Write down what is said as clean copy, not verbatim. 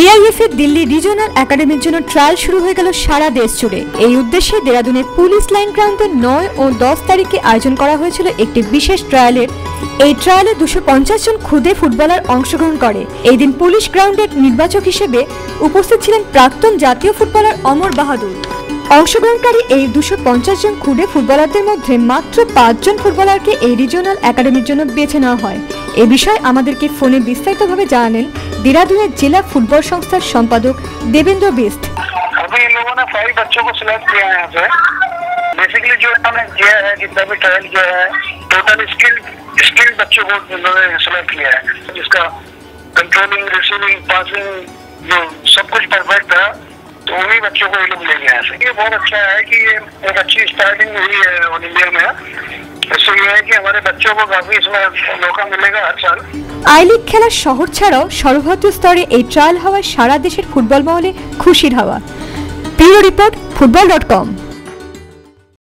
AIFF এর Delhi regional একাডেমির জন্য ট্রায়াল শুরু হয়ে গেল সারা দেশ জুড়ে। এই উদ্দেশ্যে দেরাদুনের পুলিশ লাইন গ্রাউন্ডে 9 ও 10 তারিখে আয়োজন করা হয়েছিল একটি বিশেষ ট্রায়ালের। এই ট্রায়ালে 250 জন খুদে ফুটবলার অংশগ্রহণ করে। এই দিন পুলিশ গ্রাউন্ডের নির্বাচক হিসেবে উপস্থিত ছিলেন প্রাক্তন জাতীয় ফুটবলার অমর বাহাদুর। অংশগ্রহণকারী এই 250 জন খুদে ফুটবলারদের মধ্যে মাত্র 5 জন ফুটবলারকে এই রিজিওনাল একাডেমির জন্য বেছে নেওয়া হয়। এ বিষয়ে আমাদেরকে ফোনে বিস্তারিতভাবে জানালেন देहरादून जिला फुटबॉल संस्थार संपादक देवेंद्र बिस्ट। अभी इन लोगों ने 5 बच्चों को सिलेक्ट किया है यहाँ पे। बेसिकली जो हमने किया है, जितना भी ट्रायल किया है, टोटल स्किल्ड बच्चों को इन्होंने सिलेक्ट किया है, जिसका कंट्रोलिंग, रिसीविंग, पासिंग जो सब कुछ परफेक्ट था, तो उन्हीं बच्चों को ये लोग ले गए हैं। ये बहुत अच्छा है कि ये एक अच्छी स्टार्टिंग हुई है ऑल इंडिया में। इससे ये है कि हमारे बच्चों को काफी इसमें मौका मिलेगा हर साल। आई लीग खेलार शहर छाड़ाओ सर्वभारतीय स्तरे এই ট্রায়াল হওয়ায় সারা দেশের ফুটবল মহলে খুশির হাওয়া। Bureau report football.com।